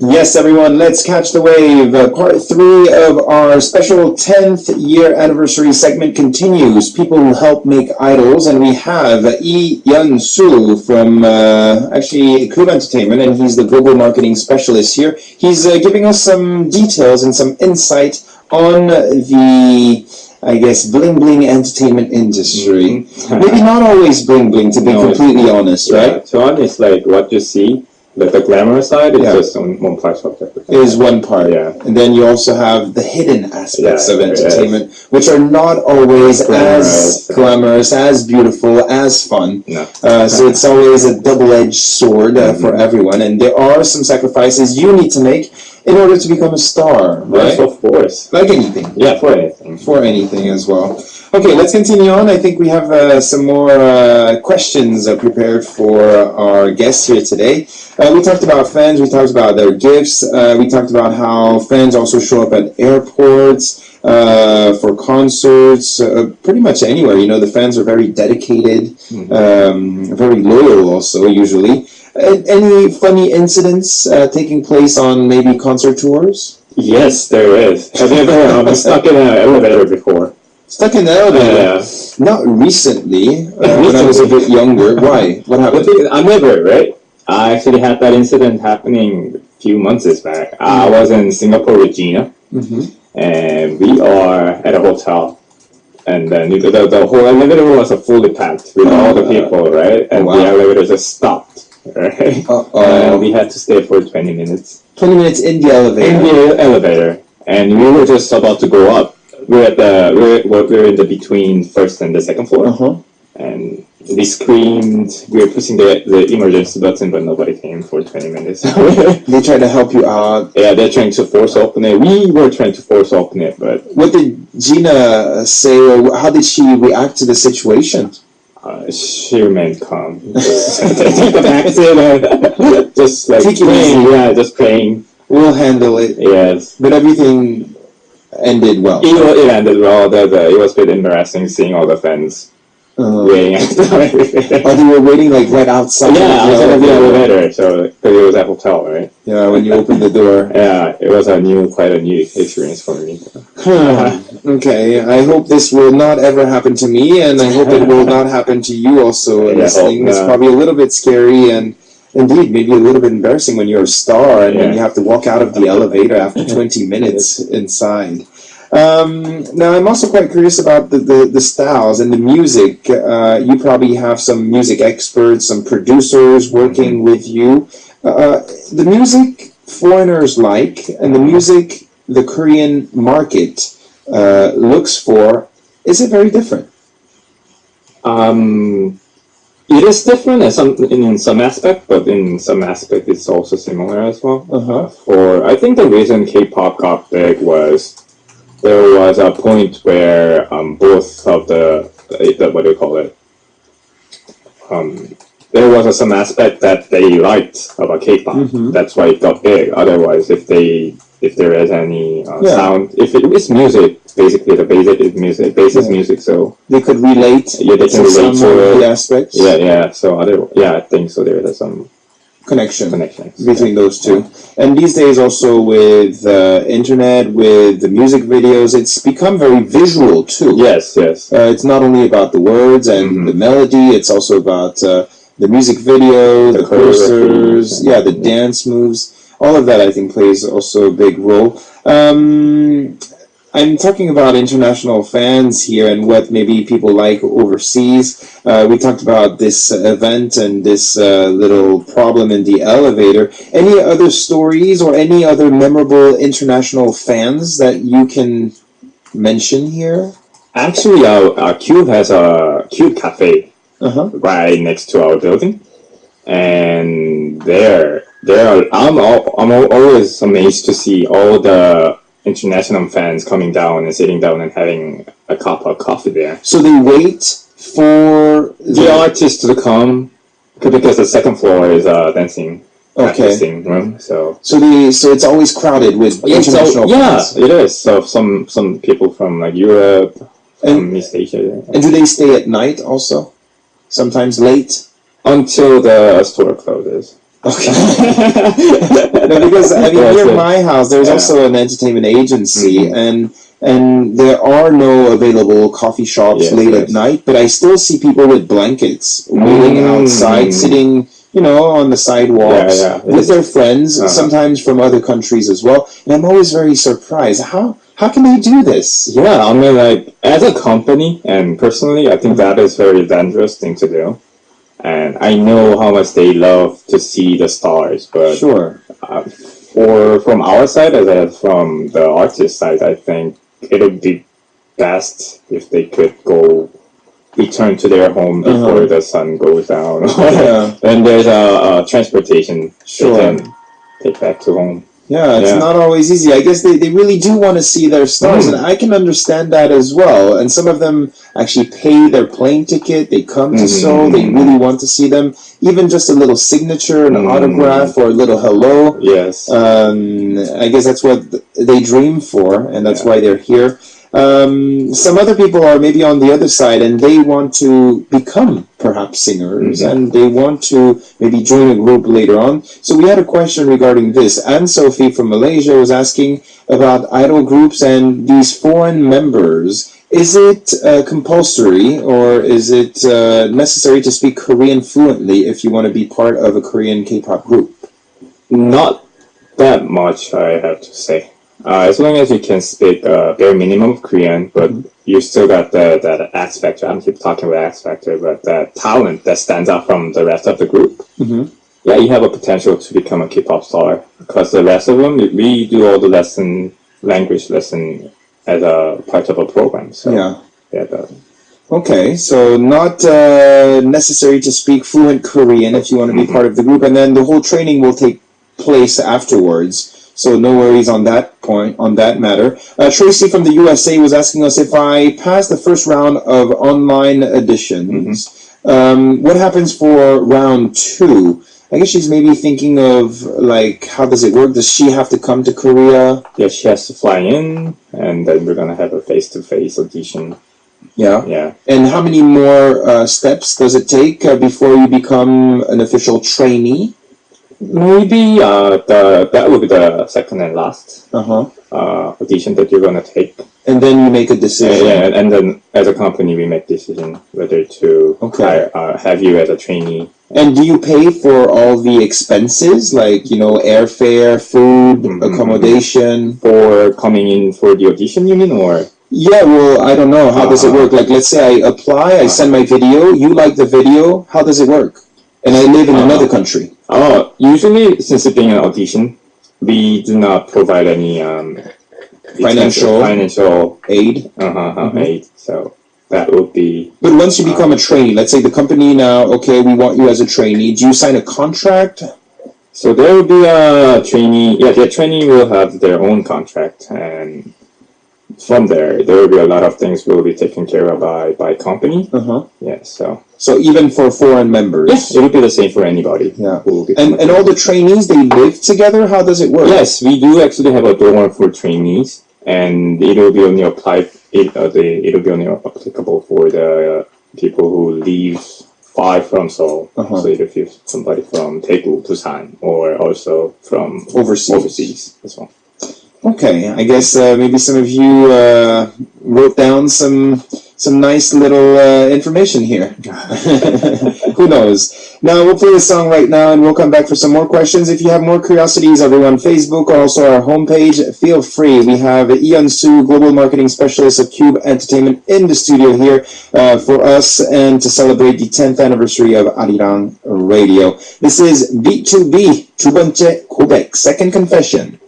Yes, everyone, let's catch the wave. Part 3 of our special 10th year anniversary segment continues. People who help make idols, and we have Lee Yun-soo from actually Club Entertainment, and he's the global marketing specialist here. He's giving us some details and some insight on the, I guess, bling-bling entertainment industry. Maybe not always bling-bling, to be completely honest, right? To be honest, like what you see, the glamour side is just one part of it. Is one part, and then you also have the hidden aspects of entertainment, which are not always as glamorous, as beautiful, as fun. So it's always a double-edged sword for everyone, and there are some sacrifices you need to make in order to become a star, right? Yes, of course. Like anything. Yeah, for anything. For anything as well. Okay, let's continue on. I think we have some more questions prepared for our guests here today. We talked about fans, we talked about their gifts, we talked about how fans also show up at airports, for concerts, pretty much anywhere. You know, the fans are very dedicated, very loyal also, usually. Any funny incidents taking place on maybe concert tours? Yes, there is. Have you ever been stuck in an elevator before? Stuck in the elevator? Not recently, when I was a bit younger. Why? What happened? I never, right? I actually had that incident happening a few months back. I was in Singapore with g.na, and we are at a hotel. And then the whole elevator was fully packed with all the people, right? And the elevator just stopped, right? And we had to stay for 20 minutes. 20 minutes in the elevator? In the elevator. And we were just about to go up. We're in the between first and the second floor. And they screamed. We were pushing the emergency button, but nobody came for 20 minutes. They tried to help you out. Yeah, they're trying to force open it. We were trying to force open it, but what did g.na say, or how did she react to the situation? She remained calm. Take the vaccine. Just like praying. Yeah, just praying. We'll handle it. Yes, but everything ended well. It ended well. It was a bit embarrassing seeing all the fans. Waiting oh, they were waiting like right outside. Yeah, outside of the elevator. So because it was a hotel, right? Yeah, when you opened the door. Yeah, it was quite a new experience for me. Okay, I hope this will not ever happen to me, and I hope it will not happen to you also. Listening, it's probably a little bit scary and indeed maybe a little bit embarrassing when you're a star and then you have to walk out of the elevator after 20 minutes inside. Now, I'm also quite curious about the styles and the music. You probably have some music experts, some producers working with you. The music foreigners like and the music the Korean market looks for, is it very different? It is different in some aspect, but in some aspect it's also similar as well. I think the reason K-pop got big was there was a point where both of the what do you call it? There was some aspect that they liked about K-pop. That's why it got big. Otherwise, if there is any sound, if it is music, basically the basic is music, music. So they could relate. Yeah, they can relate to the aspects. Yeah. So I think so. There is some connection between those two. And these days also with internet, with the music videos, it's become very visual too. Yes. It's not only about the words and the melody, it's also about the music video, the posters, the dance moves. All of that, I think, plays also a big role. I'm talking about international fans here and what maybe people like overseas. We talked about this event and this little problem in the elevator. Any other stories or any other memorable international fans that you can mention here? Actually, our Cube has a Cube Cafe right next to our building. And I'm always amazed to see all the international fans coming down and sitting down and having a cup of coffee there. So they wait for the artists to come because the second floor is dancing room. So it's always crowded with international fans. Yeah, it is. So some people from like Europe, from East Asia. And do they stay at night also? Sometimes late? Until the store closes. Okay. No, because I mean, near my house, there's also an entertainment agency, and there are no available coffee shops late at night. But I still see people with blankets waiting outside, sitting, on the sidewalks with their friends, sometimes from other countries as well. And I'm always very surprised. How can they do this? Yeah, I mean, like, as a company and personally, I think that is very dangerous thing to do. And I know how much they love to see the stars, but from our side, as from the artist side, I think it would be best if they could return to their home before the sun goes down. And there's a transportation they can take back to home. Yeah, it's not always easy. I guess they really do want to see their stars, and I can understand that as well. And some of them actually pay their plane ticket. They come to Seoul. They really want to see them. Even just a little signature, an autograph, or a little hello. Yes. I guess that's what they dream for, and that's why they're here. Some other people are maybe on the other side, and they want to become perhaps singers, and they want to maybe join a group later on. So we had a question regarding this. Anne-Sophie from Malaysia was asking about idol groups and these foreign members. Is it compulsory, or is it necessary to speak Korean fluently if you want to be part of a Korean K-pop group? Not that much, I have to say. As long as you can speak bare minimum of Korean, but you still got that X factor. I keep talking about X factor, but that talent that stands out from the rest of the group. Yeah, you have a potential to become a K-pop star, because the rest of them, we do all the language lesson as a part of a program. So okay, so not necessary to speak fluent Korean if you want to be part of the group, and then the whole training will take place afterwards. So no worries on that point, on that matter. Tracy from the USA was asking us, if I pass the first round of online auditions, what happens for round 2? I guess she's maybe thinking of, like, how does it work? Does she have to come to Korea? Yeah, she has to fly in, and then we're going to have a face-to-face audition. Yeah. And how many more steps does it take before you become an official trainee? Maybe that will be the second and last audition that you're gonna take, and then you make a decision. And then as a company, we make decision whether to have you as a trainee. And do you pay for all the expenses, like airfare, food, accommodation, for coming in for the audition? You mean, or? Yeah, well, I don't know. How does it work? Like, let's say I apply, I send my video, you like the video. How does it work? And I live in another country. Usually, since it being an audition, we do not provide any financial aid. Aid. So that would be. But once you become a trainee, let's say the company now, okay, we want you as a trainee. Do you sign a contract? So there will be a trainee. Yeah, the trainee will have their own contract, and from there will be a lot of things will be taken care of by company. Yeah, so even for foreign members, yes, it will be the same for anybody. Yeah, and all the trainees, they live together. How does it work? Yes, we do actually have a dorm for trainees, and it will be only it will be only applicable for the people who leave far from Seoul. So if you somebody from Daegu, Busan, or also from overseas as well. Okay, I guess maybe some of you wrote down some nice little information here. Who knows? Now, we'll play a song right now, and we'll come back for some more questions. If you have more curiosities, everyone, Facebook or also our homepage, feel free. We have Ian Su, Global Marketing Specialist of Cube Entertainment, in the studio here for us and to celebrate the 10th anniversary of Arirang Radio. This is B2B, 두 번째 고백, Second Confession.